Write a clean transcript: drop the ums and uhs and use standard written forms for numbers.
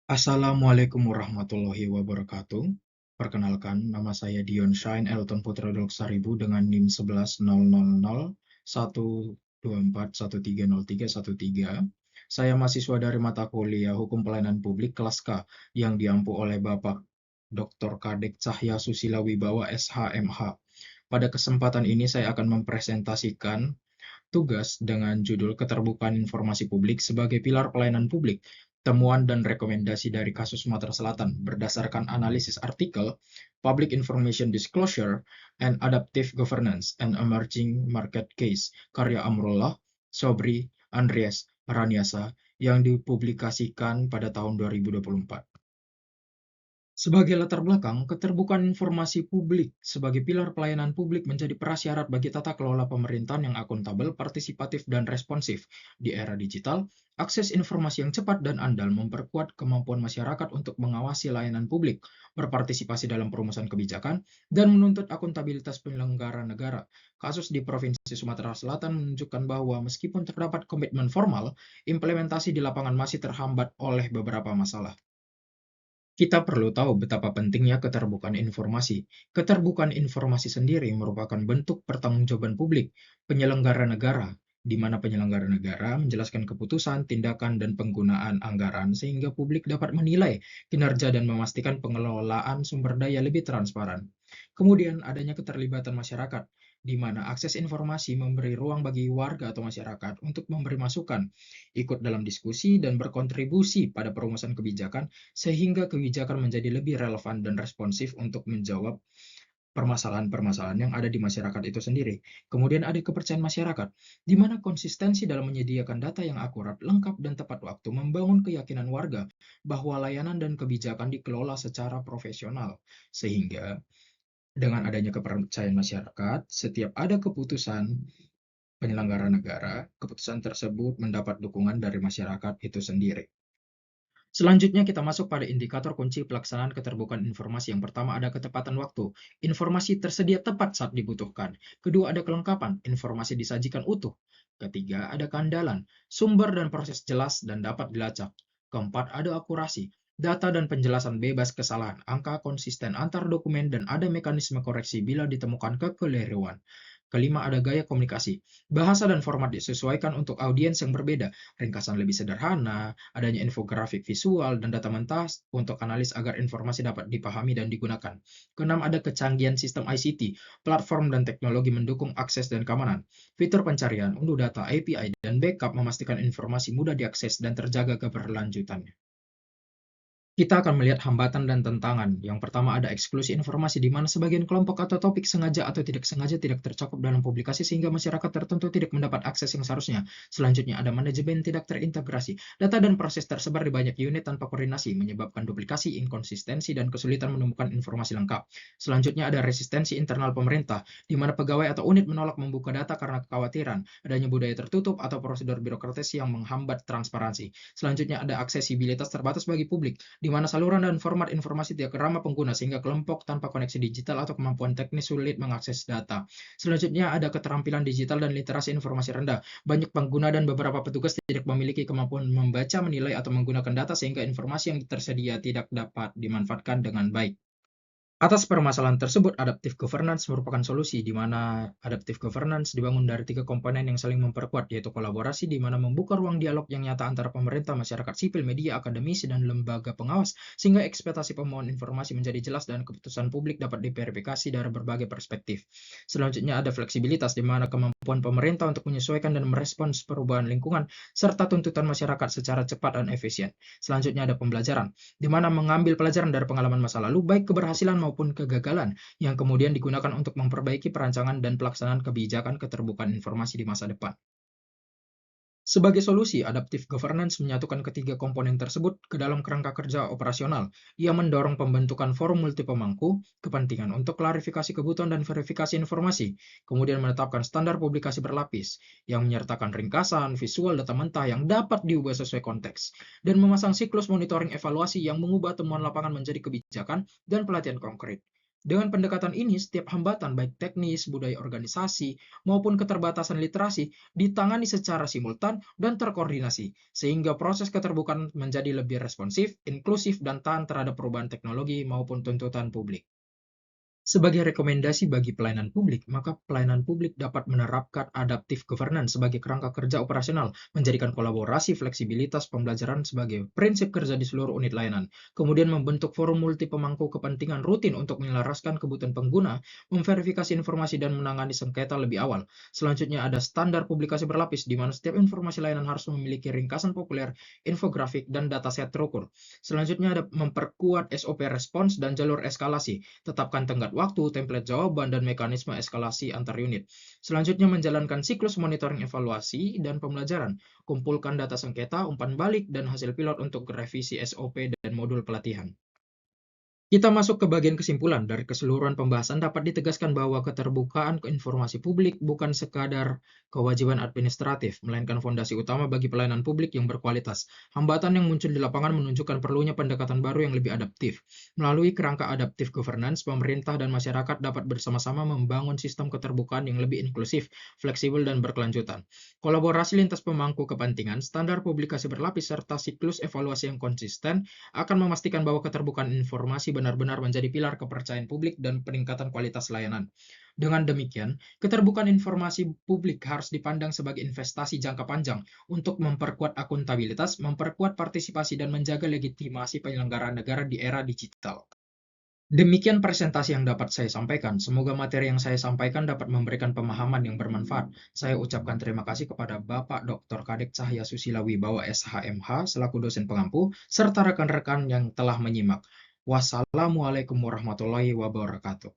Assalamualaikum warahmatullahi wabarakatuh. Perkenalkan, nama saya Dion Shine Elton Putra Saribu dengan NIM 11000124130313. Saya mahasiswa dari mata kuliah Hukum Pelayanan Publik kelas K yang diampu oleh Bapak Dr. Kadek Cahya Susila Wibawa SHMH. Pada kesempatan ini saya akan mempresentasikan tugas dengan judul Keterbukaan Informasi Publik sebagai Pilar Pelayanan Publik, Temuan dan Rekomendasi dari Kasus Sumatera Selatan berdasarkan analisis artikel Public Information Disclosure and Adaptive Governance and Emerging Market Case karya Amrullah, Sobri, Andreas, Raniasa yang dipublikasikan pada tahun 2024. Sebagai latar belakang, keterbukaan informasi publik sebagai pilar pelayanan publik menjadi prasyarat bagi tata kelola pemerintahan yang akuntabel, partisipatif, dan responsif. Di era digital, akses informasi yang cepat dan andal memperkuat kemampuan masyarakat untuk mengawasi layanan publik, berpartisipasi dalam perumusan kebijakan, dan menuntut akuntabilitas penyelenggara negara. Kasus di Provinsi Sumatera Selatan menunjukkan bahwa meskipun terdapat komitmen formal, implementasi di lapangan masih terhambat oleh beberapa masalah. Kita perlu tahu betapa pentingnya keterbukaan informasi. Keterbukaan informasi sendiri merupakan bentuk pertanggungjawaban publik penyelenggara negara, di mana penyelenggara negara menjelaskan keputusan, tindakan, dan penggunaan anggaran sehingga publik dapat menilai kinerja dan memastikan pengelolaan sumber daya lebih transparan. Kemudian adanya keterlibatan masyarakat, di mana akses informasi memberi ruang bagi warga atau masyarakat untuk memberi masukan, ikut dalam diskusi, dan berkontribusi pada perumusan kebijakan sehingga kebijakan menjadi lebih relevan dan responsif untuk menjawab permasalahan-permasalahan yang ada di masyarakat itu sendiri. Kemudian ada kepercayaan masyarakat, di mana konsistensi dalam menyediakan data yang akurat, lengkap, dan tepat waktu membangun keyakinan warga bahwa layanan dan kebijakan dikelola secara profesional. Sehingga dengan adanya kepercayaan masyarakat, setiap ada keputusan penyelenggara negara, keputusan tersebut mendapat dukungan dari masyarakat itu sendiri. Selanjutnya kita masuk pada indikator kunci pelaksanaan keterbukaan informasi. Yang pertama ada ketepatan waktu. Informasi tersedia tepat saat dibutuhkan. Kedua ada kelengkapan. Informasi disajikan utuh. Ketiga ada keandalan. Sumber dan proses jelas dan dapat dilacak. Keempat ada akurasi. Data dan penjelasan bebas kesalahan. Angka konsisten antar dokumen dan ada mekanisme koreksi bila ditemukan kekeliruan. Kelima ada gaya komunikasi. Bahasa dan format disesuaikan untuk audiens yang berbeda. Ringkasan lebih sederhana, adanya infografik visual, dan data mentah untuk analis agar informasi dapat dipahami dan digunakan. Keenam ada kecanggihan sistem ICT, platform dan teknologi mendukung akses dan keamanan. Fitur pencarian, unduh data, API, dan backup memastikan informasi mudah diakses dan terjaga keberlanjutannya. Kita akan melihat hambatan dan tantangan. Yang pertama ada eksklusi informasi, di mana sebagian kelompok atau topik sengaja atau tidak sengaja tidak tercakup dalam publikasi sehingga masyarakat tertentu tidak mendapat akses yang seharusnya. Selanjutnya ada manajemen tidak terintegrasi. Data dan proses tersebar di banyak unit tanpa koordinasi, menyebabkan duplikasi, inkonsistensi, dan kesulitan menemukan informasi lengkap. Selanjutnya ada resistensi internal pemerintah, di mana pegawai atau unit menolak membuka data karena kekhawatiran, adanya budaya tertutup atau prosedur birokratis yang menghambat transparansi. Selanjutnya ada aksesibilitas terbatas bagi publik, di mana saluran dan format informasi tidak ramah pengguna sehingga kelompok tanpa koneksi digital atau kemampuan teknis sulit mengakses data. Selanjutnya ada keterampilan digital dan literasi informasi rendah. Banyak pengguna dan beberapa petugas tidak memiliki kemampuan membaca, menilai, atau menggunakan data sehingga informasi yang tersedia tidak dapat dimanfaatkan dengan baik. Atas permasalahan tersebut, adaptive governance merupakan solusi, di mana adaptive governance dibangun dari tiga komponen yang saling memperkuat, yaitu kolaborasi, di mana membuka ruang dialog yang nyata antara pemerintah, masyarakat sipil, media, akademisi, dan lembaga pengawas, sehingga ekspektasi pemohon informasi menjadi jelas dan keputusan publik dapat diverifikasi dari berbagai perspektif. Selanjutnya ada fleksibilitas, di mana kemampuan pemerintah untuk menyesuaikan dan merespons perubahan lingkungan, serta tuntutan masyarakat secara cepat dan efisien. Selanjutnya ada pembelajaran, di mana mengambil pelajaran dari pengalaman masa lalu, baik keberhasilan maupun kegagalan, yang kemudian digunakan untuk memperbaiki perancangan dan pelaksanaan kebijakan keterbukaan informasi di masa depan. Sebagai solusi, adaptive governance menyatukan ketiga komponen tersebut ke dalam kerangka kerja operasional. Ia mendorong pembentukan forum multipemangku kepentingan untuk klarifikasi kebutuhan dan verifikasi informasi, kemudian menetapkan standar publikasi berlapis, yang menyertakan ringkasan, visual, data mentah yang dapat diubah sesuai konteks, dan memasang siklus monitoring evaluasi yang mengubah temuan lapangan menjadi kebijakan dan pelatihan konkret. Dengan pendekatan ini, setiap hambatan baik teknis, budaya organisasi, maupun keterbatasan literasi ditangani secara simultan dan terkoordinasi, sehingga proses keterbukaan menjadi lebih responsif, inklusif, dan tahan terhadap perubahan teknologi maupun tuntutan publik. Sebagai rekomendasi bagi pelayanan publik, maka pelayanan publik dapat menerapkan adaptive governance sebagai kerangka kerja operasional, menjadikan kolaborasi fleksibilitas pembelajaran sebagai prinsip kerja di seluruh unit layanan. Kemudian membentuk forum multi pemangku kepentingan rutin untuk menyelaraskan kebutuhan pengguna, memverifikasi informasi dan menangani sengketa lebih awal. Selanjutnya ada standar publikasi berlapis, di mana setiap informasi layanan harus memiliki ringkasan populer, infografik, dan dataset terukur. Selanjutnya ada memperkuat SOP respons dan jalur eskalasi. Tetapkan tenggat waktu, template jawaban, dan mekanisme eskalasi antar unit. Selanjutnya menjalankan siklus monitoring evaluasi dan pembelajaran. Kumpulkan data sengketa, umpan balik, dan hasil pilot untuk revisi SOP dan modul pelatihan. Kita masuk ke bagian kesimpulan. Dari keseluruhan pembahasan dapat ditegaskan bahwa keterbukaan ke informasi publik bukan sekadar kewajiban administratif, melainkan fondasi utama bagi pelayanan publik yang berkualitas. Hambatan yang muncul di lapangan menunjukkan perlunya pendekatan baru yang lebih adaptif. Melalui kerangka adaptive governance, pemerintah dan masyarakat dapat bersama-sama membangun sistem keterbukaan yang lebih inklusif, fleksibel, dan berkelanjutan. Kolaborasi lintas pemangku kepentingan, standar publikasi berlapis, serta siklus evaluasi yang konsisten akan memastikan bahwa keterbukaan informasi benar-benar menjadi pilar kepercayaan publik dan peningkatan kualitas layanan. Dengan demikian, keterbukaan informasi publik harus dipandang sebagai investasi jangka panjang untuk memperkuat akuntabilitas, memperkuat partisipasi, dan menjaga legitimasi penyelenggaraan negara di era digital. Demikian presentasi yang dapat saya sampaikan. Semoga materi yang saya sampaikan dapat memberikan pemahaman yang bermanfaat. Saya ucapkan terima kasih kepada Bapak Dr. Kadek Cahya Susila Wibawa SHMH selaku dosen pengampu, serta rekan-rekan yang telah menyimak. Wassalamualaikum warahmatullahi wabarakatuh.